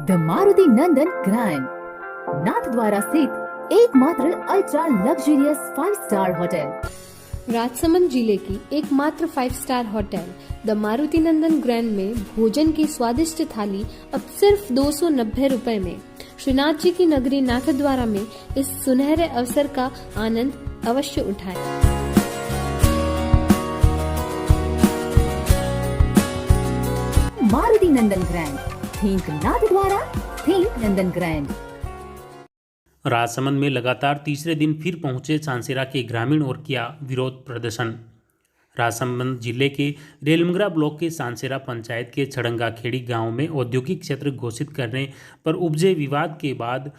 The Maruti Nandan grand, Nathdwara स्थित एकमात्र ultra luxurious 5 star hotel. Rajsamand जिले की एकमात्र 5 star hotel the Maruti Nandan grand में भोजन की स्वादिष्ट थाली अब सिर्फ 290 रुपए में। श्रीनाथ जी की नगरी नाथद्वारा में इस सुनहरे अवसर का आनंद अवश्य उठाएं। मारुति नंदन ग्रैंड, थिंक नाथद्वारा, थिंक नंदन ग्रैंड। राजसमंद में लगातार तीसरे दिन फिर पहुंचे सांसेरा के ग्रामीण और किया विरोध प्रदर्शन। राजसमंद जिले के रेलमंगरा ब्लॉक के सांसेरा पंचायत के छड़ंगा खेड़ी गांव में औद्योगिक क्षेत्र घोषित करने पर उपजे विवाद के बाद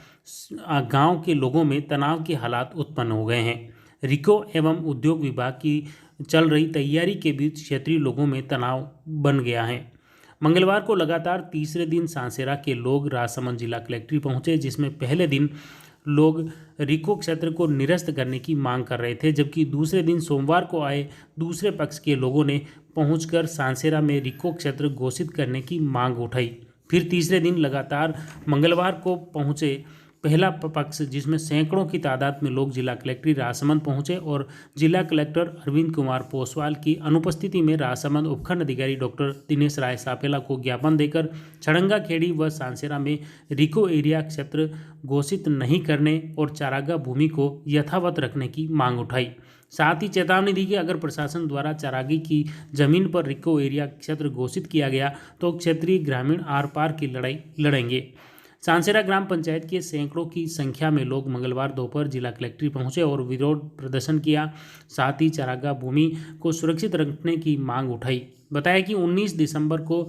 गांव के लोगों में तनाव के हालात उत्पन्न हो गए हैं। रिको एवं उद्योग विभाग की चल रही तैयारी के बीच क्षेत्रीय लोगों में तनाव बन गया है। मंगलवार को लगातार तीसरे दिन सांसेरा के लोग राजसमंद जिला कलेक्ट्रेट पहुंचे, जिसमें पहले दिन लोग रिको क्षेत्र को निरस्त करने की मांग कर रहे थे, जबकि दूसरे दिन सोमवार को आए दूसरे पक्ष के लोगों ने पहुंचकर सांसेरा में रिको क्षेत्र घोषित करने की मांग उठाई। फिर तीसरे दिन लगातार मंगलवार को पहुंचे पहला पक्ष, जिसमें सैकड़ों की तादाद में लोग जिला कलेक्ट्रेट राजसमंद पहुंचे और जिला कलेक्टर अरविंद कुमार पोसवाल की अनुपस्थिति में राजसमंद उपखंड अधिकारी डॉक्टर दिनेश राय सापेला को ज्ञापन देकर छड़ंगा खेड़ी व सांसेरा में रिको एरिया क्षेत्र घोषित नहीं करने और चारागाह भूमि को यथावत रखने की मांग उठाई। साथ ही चेतावनी दी कि अगर प्रशासन द्वारा चारागी की जमीन पर रिको एरिया क्षेत्र घोषित किया गया तो क्षेत्रीय ग्रामीण आर पार की लड़ाई लड़ेंगे। सांसेरा ग्राम पंचायत के सैकड़ों की संख्या में लोग मंगलवार दोपहर जिला कलेक्ट्रेट पहुंचे और विरोध प्रदर्शन किया। साथ ही चारागाह भूमि को सुरक्षित रखने की मांग उठाई। बताया कि 19 दिसंबर को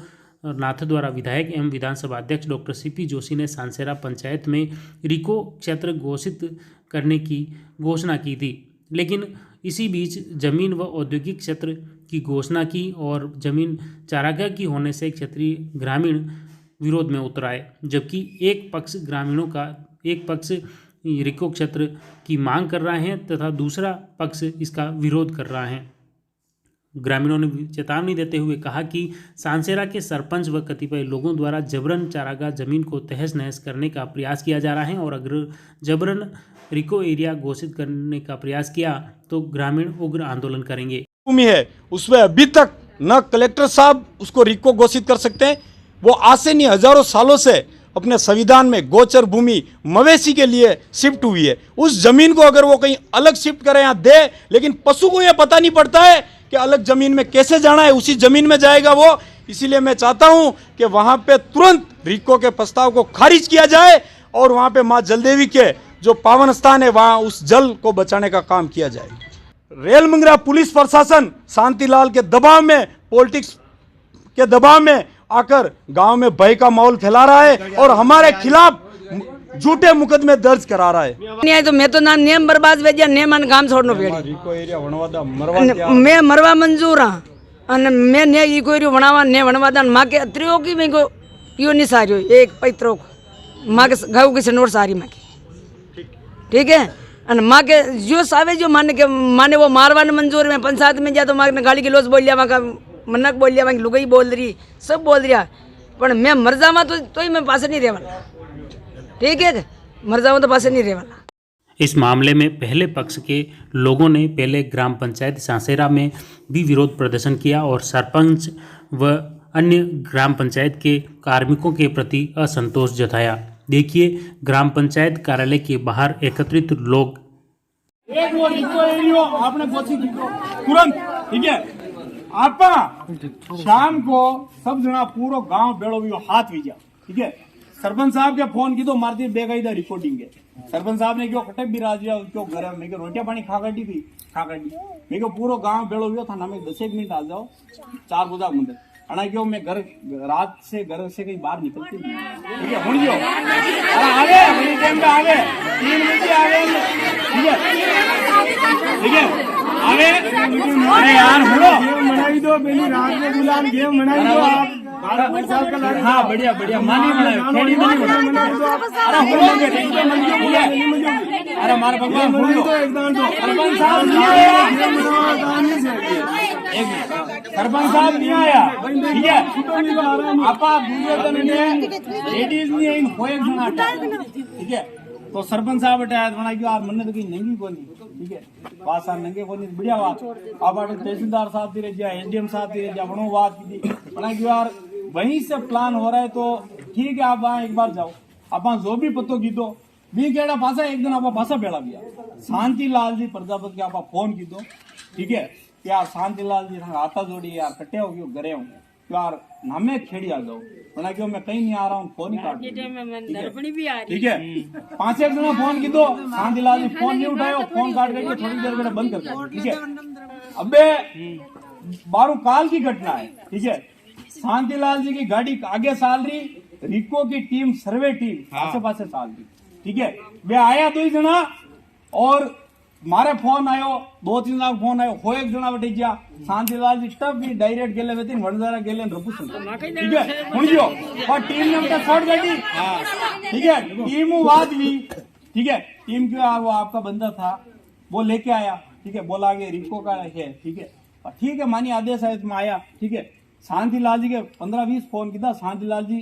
नाथद्वारा विधायक एवं विधानसभा अध्यक्ष डॉक्टर सीपी जोशी ने सांसेरा पंचायत में रिको क्षेत्र घोषित करने की घोषणा की थी, लेकिन इसी बीच जमीन व औद्योगिक क्षेत्र की घोषणा की और जमीन चारागाह की होने से क्षेत्रीय ग्रामीण विरोध में उतर आए, जबकि एक पक्ष रिको क्षेत्र की मांग कर रहे हैं तथा दूसरा पक्ष इसका विरोध कर रहा है। ग्रामीणों ने चेतावनी देते हुए कहा कि सांसेरा के सरपंच व कतिपय लोगों द्वारा जबरन चारागाह जमीन को तहस नहस करने का प्रयास किया जा रहा है और अगर जबरन रिको एरिया घोषित करने का प्रयास किया तो ग्रामीण उग्र आंदोलन करेंगे। भूमि है उसमें अभी तक न कलेक्टर साहब उसको रिको घोषित कर सकते हैं। वो आज से नहीं हजारों सालों से अपने संविधान में गोचर भूमि मवेशी के लिए शिफ्ट हुई है। उस जमीन को अगर वो कहीं अलग शिफ्ट करें या दे, लेकिन पशु को यह पता नहीं पड़ता है कि अलग जमीन में कैसे जाना है, उसी जमीन में जाएगा वो। इसीलिए मैं चाहता हूं कि वहां पे तुरंत रिको के प्रस्ताव को खारिज किया जाए और वहां पे मां जलदेवी के जो पावन स्थान है वहां उस जल को बचाने का काम किया जाए। रेलमंगरा पुलिस प्रशासन शांतिलाल के दबाव में, पॉलिटिक्स के दबाव में आकर गांव में भय का माहौल फैला रहा है और हमारे खिलाफ झूठे मुकदमे दर्ज करा रहा है। नहीं तो मैं तो ना नियम बर्बाद भेजा नियमन काम छोड़नो पेड़ी मैं मरवा मंजूर हाँ अने मैं ने इको एरिया बनावा ने बनवादा मां के अत्रियो की मैं को यो नहीं सारियो एक पैत्रो मां के गाँव की सनोर सारी मां की ठीक है अन मां के जो सावे जो माने वो मारवान मंजूर में पंचायत में जा तो मां ने गाली की लोस बोल लिया, मां का मनक बोल लिया, मां लुगाई बोल रही, सब बोल रहा, पर मैं मर जावा तो ही मैं पास नहीं रहवाना। ठीक है, मर जावा तो पास नहीं रहवाना। इस मामले में पहले पक्ष के लोगों ने पहले ग्राम पंचायत सांसेरा में भी विरोध प्रदर्शन किया और सरपंच व अन्य ग्राम पंचायत के कार्मिकों के प्रति असंतोष जताया। देखिए ग्राम पंचायत कार्यालय के बाहर एकत्रित लोग। एक वो रिको एरिया आपने तुरंत ठीक है आप शाम को सब जना पूरा गांव बेड़ो भी हाथ भी जा ठीक है। सरपंच साहब के फोन की तो मारती बेकायदा रिकॉर्डिंग है। सरपंच साहब ने क्यों खटक भी राजिया क्यों घर में रोटियां पानी खा काटी थी मैं पूरा गांव बेड़ो भी थाना में 10 मिनट आ जाओ 4 बजे मंदिर अना क्यों मैं घर रात से घर से कहीं बाहर निकलती नहीं ठीक है। हुण जो आगे बड़ी टाइम पे आगे 3 बजे आगे ठीक है आगे। अरे यार हुड़ो मनाई दो पहली रात में गुलाल गेम मनाई दो आप। हाँ बढ़िया बढ़िया मानी खेड़ी मानी अरे हुड़ो अरे हमारे भगवान हुड़ो सरपंच साहब एक सरपंच साहब नहीं आया, ठीक है। आपा दूसरे दिन ने लेडीज ने इन कोई जन हटा, ठीक है। तो सरपंच साहब हटाया बना कि यार मन तो कहीं नंगी कोनी, ठीक है। पास आ नंगे कोनी बढ़िया बात। आप तहसीलदार साहब दी रह एसडीएम साहब दी रह बनो बात की बना कि यार वहीं से प्लान हो रहा है तो ठीक है, आप वहां एक बार जाओ। आप जो भी पतो कीधो बी केड़ा पासा एक दिन आप पासा बेड़ा गया शांतिलाल जी प्रजापति के आप फोन कीधो, ठीक है। यार शांतिलाल जी आता जोड़ी यार कटे हो गयो घरे हूँ यार नामे खेड़ी आ जाओ बना क्यों मैं कहीं नहीं आ रहा हूँ, फोन ही काट, ठीक है। 5-1 जना फोन कीधो, शांतिलाल जी फोन नहीं उठायो, फोन काट करके थोड़ी देर बेटा बंद कर दिया, ठीक है। अबे 12 काल की घटना है, ठीक है। शांतिलाल जी की गाड़ी आगे साल रही, रिको की टीम सर्वे टीम आसे पासे साल रही, ठीक है। वे आया 2 जना और मारे फोन आयो 2-3 जना फोन आयो हो 1 जना बटी गया शांतिलाल जी तब भी डायरेक्ट गेले वेतिन वणजारा गेले रपू ठीक है हुणियो और टीम ने उनका शॉट गाड़ी, ठीक है। टीम वाद भी, ठीक है। टीम के वो आपका बंदा था वो लेके आया, ठीक है। बोला कि रिको का है, ठीक है। ठीक है मानी आदेश आए तुम आया, ठीक है। शांतिलाल जी के 15-20 फोन किया, शांतिलाल जी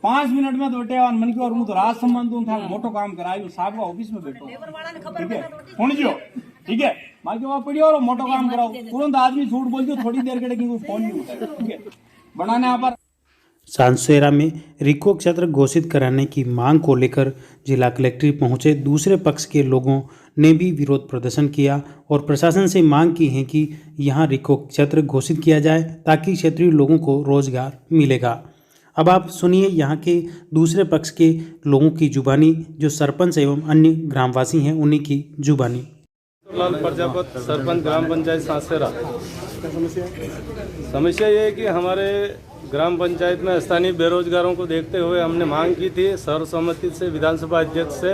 5 मिनट में तो बैठे और मन की और तो राज संबंध था मोटो काम करायो साहब का ऑफिस में बैठो, ठीक है। सुनियो, ठीक है। बाकी वहां पड़ी और मोटो काम कराओ, तुरंत आदमी झूठ बोल दो थोड़ी देर के लिए फोन नहीं उठाया, ठीक है। बनाने यहाँ पर सांसेरा में रिको क्षेत्र घोषित कराने की मांग को लेकर जिला कलेक्ट्रेट पहुंचे दूसरे पक्ष के लोगों ने भी विरोध प्रदर्शन किया और प्रशासन से मांग की है कि यहां रिको क्षेत्र घोषित किया जाए ताकि क्षेत्रीय लोगों को रोजगार मिलेगा। अब आप सुनिए यहां के दूसरे पक्ष के लोगों की जुबानी, जो सरपंच एवं अन्य ग्रामवासी हैं उन्हीं की जुबानी। लाल प्रजापति, सरपंच ग्राम पंचायत सांसेरा। समस्या ये है कि हमारे ग्राम पंचायत में स्थानीय बेरोजगारों को देखते हुए हमने मांग की थी सर्वसम्मति से विधानसभा अध्यक्ष से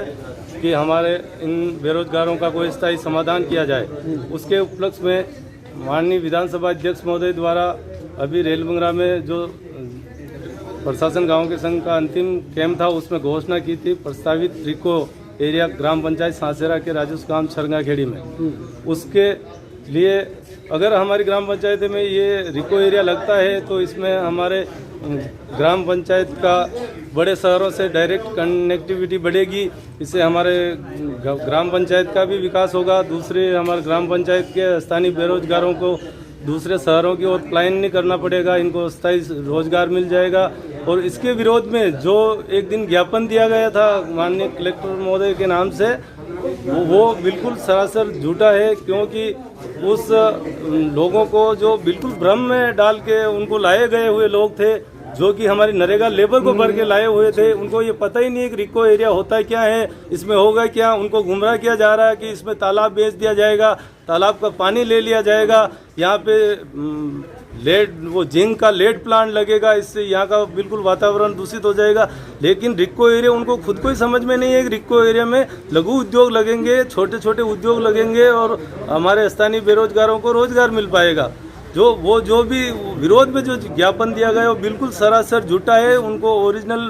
कि हमारे इन बेरोजगारों का कोई स्थायी समाधान किया जाए। उसके उपलक्ष्य में माननीय विधानसभा अध्यक्ष महोदय द्वारा अभी रेलमंगरा में जो प्रशासन गांव के संघ का अंतिम कैंप था उसमें घोषणा की थी प्रस्तावित रिको एरिया ग्राम पंचायत सांसेरा के राजस्व काम छरंगाखेड़ी में। उसके लिए अगर हमारी ग्राम पंचायत में ये रिको एरिया लगता है तो इसमें हमारे ग्राम पंचायत का बड़े शहरों से डायरेक्ट कनेक्टिविटी बढ़ेगी, इससे हमारे ग्राम पंचायत का भी विकास होगा। दूसरे हमारे ग्राम पंचायत के स्थानीय बेरोजगारों को दूसरे शहरों की ओर पलायन नहीं करना पड़ेगा, इनको स्थायी रोजगार मिल जाएगा। और इसके विरोध में जो एक दिन ज्ञापन दिया गया था माननीय कलेक्टर महोदय के नाम से वो बिल्कुल सरासर झूठा है, क्योंकि उस लोगों को जो बिल्कुल भ्रम में डाल के उनको लाए गए हुए लोग थे जो कि हमारी नरेगा लेबर को भर के लाए हुए थे, उनको ये पता ही नहीं है कि रिको एरिया होता है क्या है, इसमें होगा क्या। उनको गुमराह किया जा रहा है कि इसमें तालाब बेच दिया जाएगा, तालाब का पानी ले लिया जाएगा, यहाँ पे लेड वो जिंक का लेड प्लांट लगेगा, इससे यहाँ का बिल्कुल वातावरण दूषित हो जाएगा। लेकिन रिको एरिया उनको खुद को ही समझ में नहीं है कि रिको एरिया में लघु उद्योग लगेंगे, छोटे छोटे उद्योग लगेंगे और हमारे स्थानीय बेरोजगारों को रोजगार मिल पाएगा। जो भी विरोध में जो ज्ञापन दिया गया वो बिल्कुल सरासर झूठा है। उनको ओरिजिनल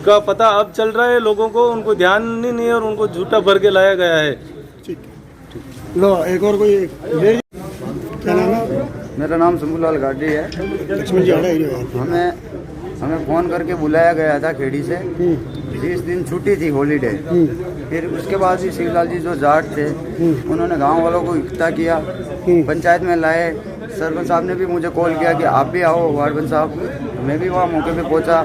का पता अब चल रहा है, लोगों को उनको ध्यान ही नहीं है और उनको झूठा भर के लाया गया है। लो एक और कोई क्या नाम है? मेरा नाम शंभूलाल गाड़ी है। लक्ष्मण जी हमें फ़ोन करके बुलाया गया था खेड़ी से। 20 दिन छुट्टी थी हॉलीडे। फिर उसके बाद भी शिवलाल जी जो जाट थे उन्होंने गांव वालों को इकट्ठा किया, पंचायत में लाए। सरपंच साहब ने भी मुझे कॉल किया कि आप भी आओ वार्डन साहब। मैं भी वहाँ मौके पे पहुँचा।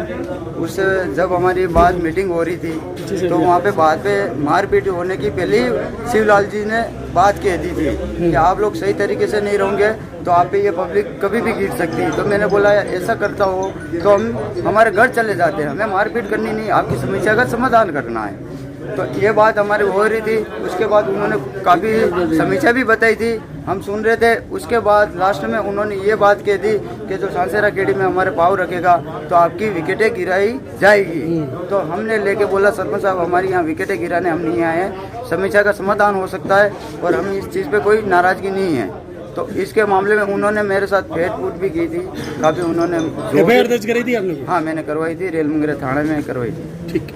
उससे जब हमारी बात मीटिंग हो रही थी तो वहाँ पे बात पे मारपीट होने की पहले ही शिवलाल जी ने बात कह दी थी कि आप लोग सही तरीके से नहीं रहोगे तो आप पे ये पब्लिक कभी भी गिर सकती है। तो मैंने बोला ऐसा करता हो तो हम हमारे घर चले जाते हैं, हमें मारपीट करनी नहीं, आपकी समस्या का समाधान करना है। तो ये बात हमारी हो रही थी। उसके बाद उन्होंने काफ़ी समस्या भी बताई थी, हम सुन रहे थे। उसके बाद लास्ट में उन्होंने ये बात कह दी कि जो सांसेरा खेड़ी में हमारे पाव रखेगा तो आपकी विकेटें गिराई जाएगी। तो हमने लेके बोला सरपंच साहब हमारी यहाँ विकेटें गिराने हम नहीं आए हैं, समस्या का समाधान हो सकता है और हम इस चीज़ पे कोई नाराज़गी नहीं है। तो इसके मामले में उन्होंने मेरे साथ फेट फूट भी की थी काफ़ी। उन्होंने एफआईआर दर्ज कराई थी आपने? हाँ मैंने करवाई थी, रेलमंगरा थाने में करवाई थी। ठीक।